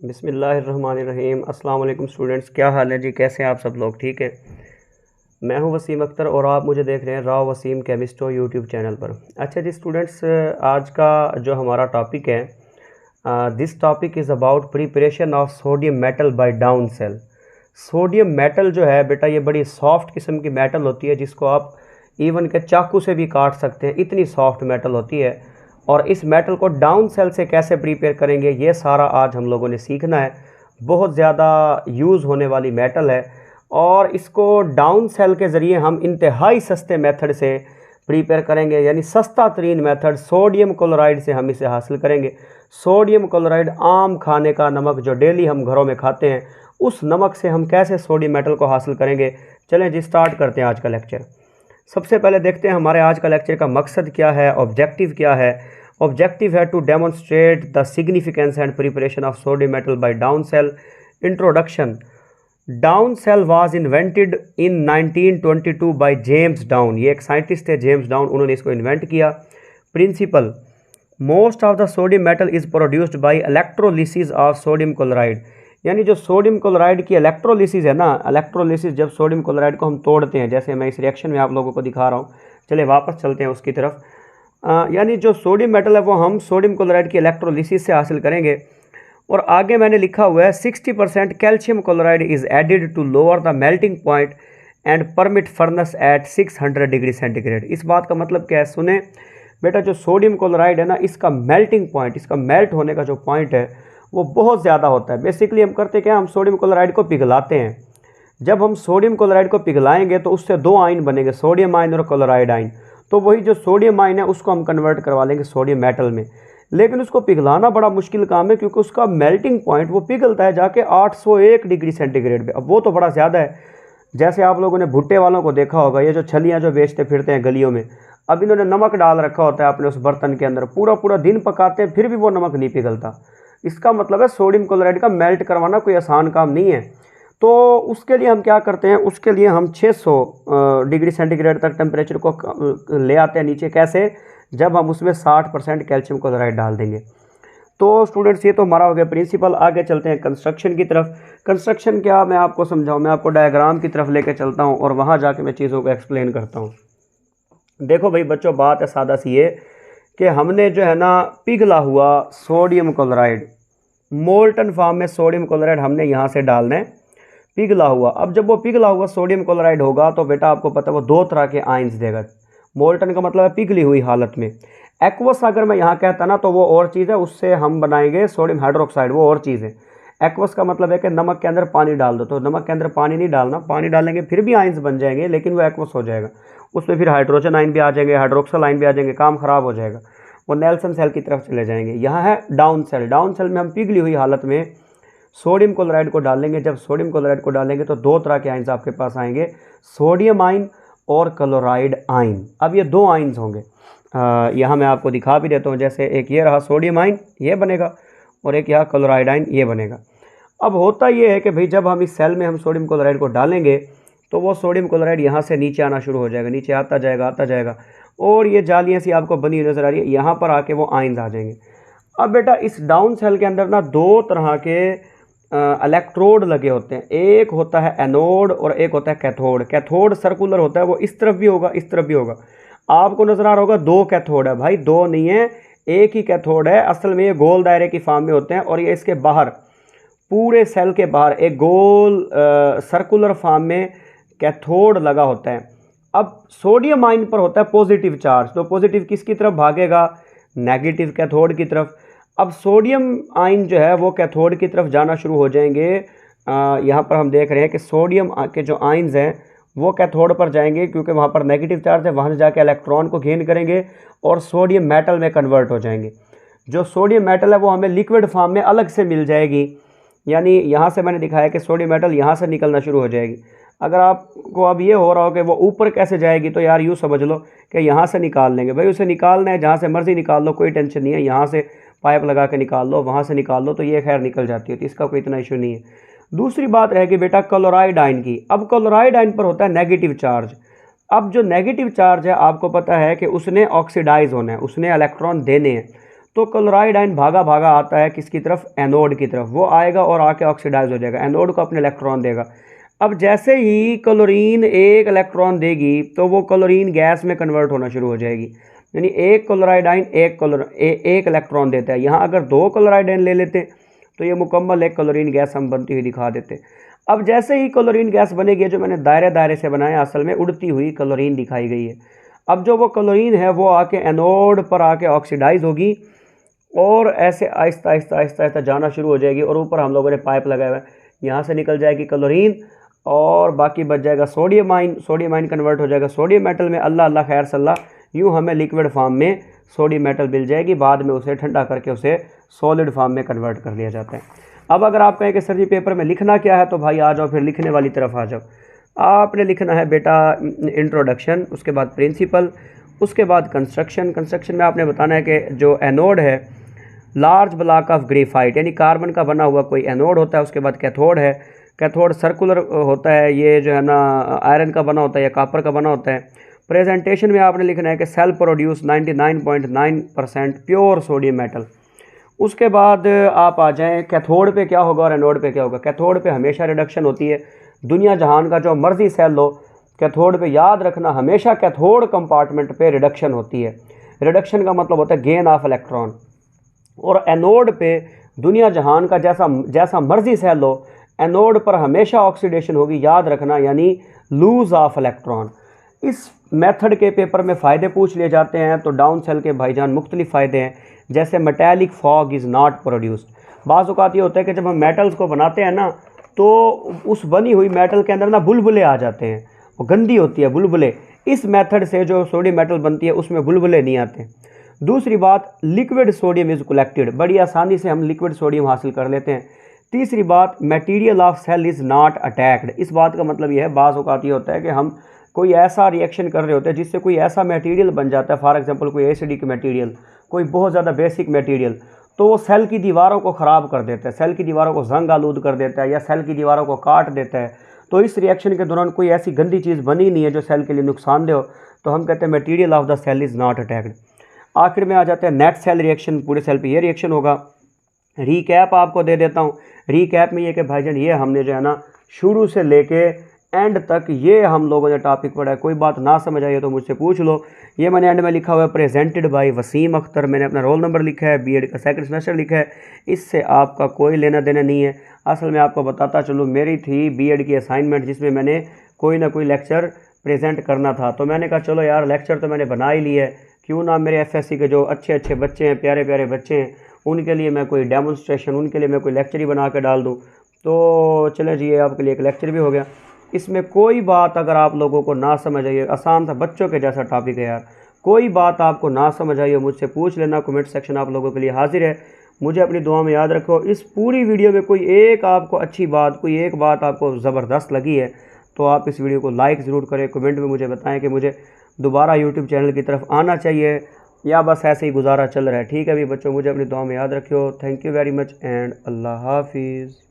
बिस्मिल्लाहिर्रहमानिर्रहीम। अस्सलाम वालेकुम स्टूडेंट्स, क्या हाल है जी? कैसे हैं आप सब लोग? ठीक है। मैं हूं वसीम अख्तर और आप मुझे देख रहे हैं राव वसीम केमिस्ट्रो यूट्यूब चैनल पर। अच्छा जी स्टूडेंट्स, आज का जो हमारा टॉपिक है, this topic is about preparation of sodium metal by Down cell. Sodium metal जो है बेटा, ये बड़ी सॉफ्ट किस्म की मेटल होती है जिसको आप इवन के चाकू से भी काट सकते हैं, इतनी सॉफ्ट मेटल होती है। और इस मेटल को डाउन सेल से कैसे प्रिपेयर करेंगे, ये सारा आज हम लोगों ने सीखना है। बहुत ज़्यादा यूज़ होने वाली मेटल है और इसको डाउन सेल के ज़रिए हम इंतहाई सस्ते मेथड से प्रिपेयर करेंगे, यानी सस्ता तरीन मेथड सोडियम क्लोराइड से हम इसे हासिल करेंगे। सोडियम क्लोराइड आम खाने का नमक जो डेली हम घरों में खाते हैं, उस नमक से हम कैसे सोडियम मेटल को हासिल करेंगे। चलें जी स्टार्ट करते हैं आज का लेक्चर। सबसे पहले देखते हैं हमारे आज का लेक्चर का मकसद क्या है, ऑब्जेक्टिव क्या है। ऑब्जेक्टिव है to demonstrate the significance and preparation of sodium metal by Down cell. Introduction. Down cell was invented in 1922 by James Down. ये एक साइंटिस्ट थे जेम्स डाउन, उन्होंने इसको इन्वेंट किया। Principle, most of the sodium metal is produced by electrolysis of sodium chloride. यानी जो sodium chloride की electrolysis है ना, इलेक्ट्रोलिसिस जब सोडियम क्लोराइड को हम तोड़ते हैं, जैसे मैं इस रिएक्शन में आप लोगों को दिखा रहा हूँ। चलिए वापस चलते हैं उसकी तरफ। यानी जो सोडियम मेटल है वो हम सोडियम क्लोराइड की इलेक्ट्रोलिसिस से हासिल करेंगे। और आगे मैंने लिखा हुआ है 60% calcium chloride is added to lower the melting point and permit furnace at 600 degree centigrade. इस बात का मतलब क्या है, सुने बेटा। जो सोडियम क्लोराइड है ना, इसका मेल्टिंग पॉइंट, इसका मेल्ट होने का जो पॉइंट है वो बहुत ज़्यादा होता है। बेसिकली हम करते क्या, हम सोडियम क्लोराइड को पिघलाते हैं। जब हम सोडियम क्लोराइड को पिघलाएंगे तो उससे दो आयन बनेंगे, सोडियम आयन और क्लोराइड आयन। तो वही जो सोडियम आयन है उसको हम कन्वर्ट करवा लेंगे सोडियम मेटल में। लेकिन उसको पिघलाना बड़ा मुश्किल काम है, क्योंकि उसका मेल्टिंग पॉइंट वो पिघलता है जाके 801 डिग्री सेंटीग्रेड पे। अब वो तो बड़ा ज़्यादा है। जैसे आप लोगों ने भुट्टे वालों को देखा होगा, ये जो छलियाँ जो बेचते फिरते हैं गलियों में, अब इन्होंने नमक डाल रखा होता है अपने उस बर्तन के अंदर, पूरा पूरा दिन पकाते हैं फिर भी वो नमक नहीं पिघलता। इसका मतलब है सोडियम क्लोराइड का मेल्ट करवाना कोई आसान काम नहीं है। तो उसके लिए हम क्या करते हैं, उसके लिए हम 600 डिग्री सेंटीग्रेड तक टेम्परेचर को ले आते हैं नीचे। कैसे? जब हम उसमें 60% कैल्शियम क्लोराइड डाल देंगे। तो स्टूडेंट्स, ये तो हमारा हो गया प्रिंसिपल। आगे चलते हैं कंस्ट्रक्शन की तरफ। कंस्ट्रक्शन क्या मैं आपको समझाऊँ, मैं आपको डायग्राम की तरफ लेकर चलता हूँ और वहाँ जाके मैं चीज़ों को एक्सप्लेन करता हूँ। देखो भाई बच्चों, बात है सादा सी ये कि हमने जो है ना पिघला हुआ सोडियम क्लोराइड, मोल्टन फॉर्म में सोडियम क्लोराइड हमने यहाँ से डालना है, पिघला हुआ। अब जब वो पिघला हुआ सोडियम क्लोराइड होगा तो बेटा आपको पता है वो दो तरह के आयंस देगा। मोल्टन का मतलब है पिघली हुई हालत में। एक्वस अगर मैं यहाँ कहता ना तो वो और चीज़ है, उससे हम बनाएंगे सोडियम हाइड्रोक्साइड, वो और चीज़ है। एक्वस का मतलब है कि नमक के अंदर पानी डाल दो, तो नमक के अंदर पानी नहीं डालना, पानी डालेंगे फिर भी आयंस बन जाएंगे, लेकिन वो एक्वस हो जाएगा। उसमें फिर हाइड्रोजन आयन भी आ जाएंगे, हाइड्रोक्सल आयन भी आ जाएंगे, काम ख़राब हो जाएगा, वो नेल्सन सेल की तरफ चले जाएंगे। यहाँ है डाउन सेल। डाउन सेल में हम पिघली हुई हालत में सोडियम क्लोराइड को डालेंगे। जब सोडियम क्लोराइड को डालेंगे तो दो तरह के आयंस आपके पास आएंगे, सोडियम आयन और क्लोराइड आयन। अब ये दो आयंस होंगे, यहाँ मैं आपको दिखा भी देता हूँ। जैसे एक ये रहा सोडियम आयन, ये बनेगा, और एक यहाँ क्लोराइड आयन, ये बनेगा। अब होता ये है कि भाई जब हम इस सेल में हम सोडियम क्लोराइड को डालेंगे तो वो सोडियम क्लोराइड यहाँ से नीचे आना शुरू हो जाएगा, नीचे आता जाएगा आता जाएगा, और ये जालियाँ सी आपको बनी हुई नज़र आ रही है, यहाँ पर आके वो आयंस आ जाएंगे। अब बेटा इस डाउन सेल के अंदर ना दो तरह के इलेक्ट्रोड लगे होते हैं। एक होता है एनोड और एक होता है कैथोड। कैथोड सर्कुलर होता है, वो इस तरफ भी होगा इस तरफ भी होगा। आपको नज़र आ रहा होगा दो कैथोड है, भाई दो नहीं है, एक ही कैथोड है। असल में ये गोल दायरे की फॉर्म में होते हैं, और ये इसके बाहर पूरे सेल के बाहर एक गोल सर्कुलर फॉर्म में कैथोड लगा होता है। अब सोडियम आयन पर होता है पॉजिटिव चार्ज, तो पॉजिटिव किसकी तरफ भागेगा, नेगेटिव कैथोड की तरफ। अब सोडियम आयन जो है वो कैथोड की तरफ जाना शुरू हो जाएंगे। यहाँ पर हम देख रहे हैं कि सोडियम के जो आयन्स हैं वो कैथोड पर जाएंगे, क्योंकि वहाँ पर नेगेटिव चार्ज है, वहाँ से जाके इलेक्ट्रॉन को गेन करेंगे और सोडियम मेटल में कन्वर्ट हो जाएंगे। जो सोडियम मेटल है वो हमें लिक्विड फॉर्म में अलग से मिल जाएगी। यानी यहाँ से मैंने दिखाया कि सोडियम मेटल यहाँ से निकलना शुरू हो जाएगी। अगर आपको अब ये हो रहा हो कि वो ऊपर कैसे जाएगी, तो यार यूँ समझ लो कि यहाँ से निकाल लेंगे। भाई उसे निकालना है, जहाँ से मर्जी निकाल लो, कोई टेंशन नहीं है। यहाँ से पाइप लगा के निकाल लो, वहाँ से निकाल लो, तो ये खैर निकल जाती है, तो इसका कोई इतना इशू नहीं है। दूसरी बात रहेगी बेटा क्लोराइड आयन की। अब क्लोराइड आयन पर होता है नेगेटिव चार्ज। अब जो नेगेटिव चार्ज है आपको पता है कि उसने ऑक्सीडाइज होना है, उसने इलेक्ट्रॉन देने हैं। तो क्लोराइड आयन भागा भागा आता है किसकी तरफ, एनोड की तरफ। वो आएगा और आके ऑक्सीडाइज हो जाएगा, एनोड को अपने इलेक्ट्रॉन देगा। अब जैसे ही क्लोरीन एक इलेक्ट्रॉन देगी तो वो क्लोरीन गैस में कन्वर्ट होना शुरू हो जाएगी, यानी एक क्लोराइड आयन एक इलेक्ट्रॉन देता है। यहाँ अगर 2 क्लोराइड आयन ले लेते तो ये मुकम्मल एक क्लोरीन गैस हम बनती हुई दिखा देते। अब जैसे ही क्लोरीन गैस बनेगी, जो मैंने दायरे दायरे से बनाया असल में उड़ती हुई क्लोरीन दिखाई गई है। अब जो वो क्लोरीन है वो आके एनोड पर आके ऑक्सीडाइज होगी और ऐसे आहिस्ता आहिस्ता आहिस्ता आहिस्ता जाना शुरू हो जाएगी। और ऊपर हम लोगों ने पाइप लगाया हुआ है, यहाँ से निकल जाएगी क्लोरीन और बाकी बच जाएगा sodium ion. Sodium ion convert हो जाएगा सोडियम मेटल में। अल्लाह अल्लाह खैर सल्ला, यूँ हमें लिक्विड फॉर्म में सोडियम मेटल मिल जाएगी। बाद में उसे ठंडा करके उसे सॉलिड फॉर्म में कन्वर्ट कर लिया जाता है। अब अगर आप कहें कि सर जी पेपर में लिखना क्या है, तो भाई आ जाओ, फिर लिखने वाली तरफ आ जाओ। आपने लिखना है बेटा इंट्रोडक्शन, उसके बाद प्रिंसिपल, उसके बाद कंस्ट्रक्शन। कंस्ट्रक्शन में आपने बताना है कि जो एनोड है लार्ज ब्लॉक ऑफ ग्रेफाइट, यानी कार्बन का बना हुआ कोई एनोड होता है। उसके बाद कैथोड है, कैथोड सर्कुलर होता है, ये जो है ना आयरन का बना होता है या कॉपर का बना होता है। प्रेजेंटेशन में आपने लिखना है कि cell produce 99.9% pure sodium metal. उसके बाद आप आ जाएं कैथोड पे क्या होगा और एनोड पे क्या होगा। कैथोड पे हमेशा रिडक्शन होती है, दुनिया जहान का जो मर्जी सेल लो, कैथोड पे याद रखना हमेशा कैथोड कंपार्टमेंट पे रिडक्शन होती है। रिडक्शन का मतलब होता है गेन ऑफ इलेक्ट्रॉन। और एनोड पे दुनिया जहान का जैसा मर्जी सेल लो, एनोड पर हमेशा ऑक्सीडेशन होगी, याद रखना, यानी लूज ऑफ इलेक्ट्रॉन। इस मेथड के पेपर में फ़ायदे पूछ लिए जाते हैं, तो डाउन सेल के भाईजान मुख्तलिफ फ़ायदे हैं, जैसे metallic fog is not produced. बाज़ औक़ात ये होता है कि जब हम मेटल्स को बनाते हैं ना, तो उस बनी हुई मेटल के अंदर ना बुलबुले आ जाते हैं, वो गंदी होती है बुलबुले। इस मेथड से जो सोडियम मेटल बनती है उसमें बुलबुले नहीं आते। दूसरी बात, लिक्विड सोडियम इज़ कलेक्टेड, बड़ी आसानी से हम लिक्विड सोडियम हासिल कर लेते हैं। तीसरी बात, material of cell is not attacked. इस बात का मतलब यह है, बाज़ औक़ात ये होता है कि हम कोई ऐसा रिएक्शन कर रहे होते हैं जिससे कोई ऐसा मटेरियल बन जाता है, फॉर एग्जांपल कोई एसिडिक मटेरियल, कोई बहुत ज़्यादा बेसिक मटेरियल, तो वो सेल की दीवारों को ख़राब कर देता है, सेल की दीवारों को जंग आलूद कर देता है या सेल की दीवारों को काट देता है। तो इस रिएक्शन के दौरान कोई ऐसी गंदी चीज़ बनी नहीं है जो सेल के लिए नुकसानदेह हो, तो हम कहते हैं material of the cell is not attacked. आखिर में आ जाते हैं नेट सेल रिएक्शन, पूरे सेल पे ये रिएक्शन होगा। रीकैप आपको दे देता हूँ। रीकैप में ये कि भाईजान ये हमने जो है ना शुरू से लेके एंड तक ये हम लोगों ने टॉपिक पढ़ा है। कोई बात ना समझ आई तो मुझसे पूछ लो। ये मैंने एंड में लिखा हुआ है प्रेजेंटेड बाय वसीम अख्तर, मैंने अपना रोल नंबर लिखा है, बीएड का सेकंड सेमेस्टर लिखा है। इससे आपका कोई लेना देना नहीं है। असल में आपको बताता चलूँ, मेरी थी बीएड की असाइनमेंट जिसमें मैंने कोई ना कोई लेक्चर प्रेजेंट करना था, तो मैंने कहा चलो यार लेक्चर तो मैंने बना ही लिया है, क्यों ना मेरे एफएससी के जो अच्छे अच्छे बच्चे हैं, प्यारे प्यारे बच्चे हैं, उनके लिए मैं कोई डेमोन्स्ट्रेशन, उनके लिए मैं कोई लेक्चर ही बना के डाल दूँ। तो चले जी, आपके लिए एक लेक्चर भी हो गया। इसमें कोई बात अगर आप लोगों को ना समझ आई, आसान था, बच्चों के जैसा टॉपिक है यार, कोई बात आपको ना समझ आई हो मुझसे पूछ लेना। कमेंट सेक्शन आप लोगों के लिए हाजिर है। मुझे अपनी दुआ में याद रखो। इस पूरी वीडियो में कोई एक आपको अच्छी बात, कोई एक बात आपको ज़बरदस्त लगी है तो आप इस वीडियो को लाइक ज़रूर करें। कमेंट में मुझे बताएं कि मुझे दोबारा यूट्यूब चैनल की तरफ आना चाहिए या बस ऐसे ही गुजारा चल रहा है। ठीक है अभी बच्चों, मुझे अपनी दुआ में याद रखियो। Thank you very much and अल्लाह हाफिज़।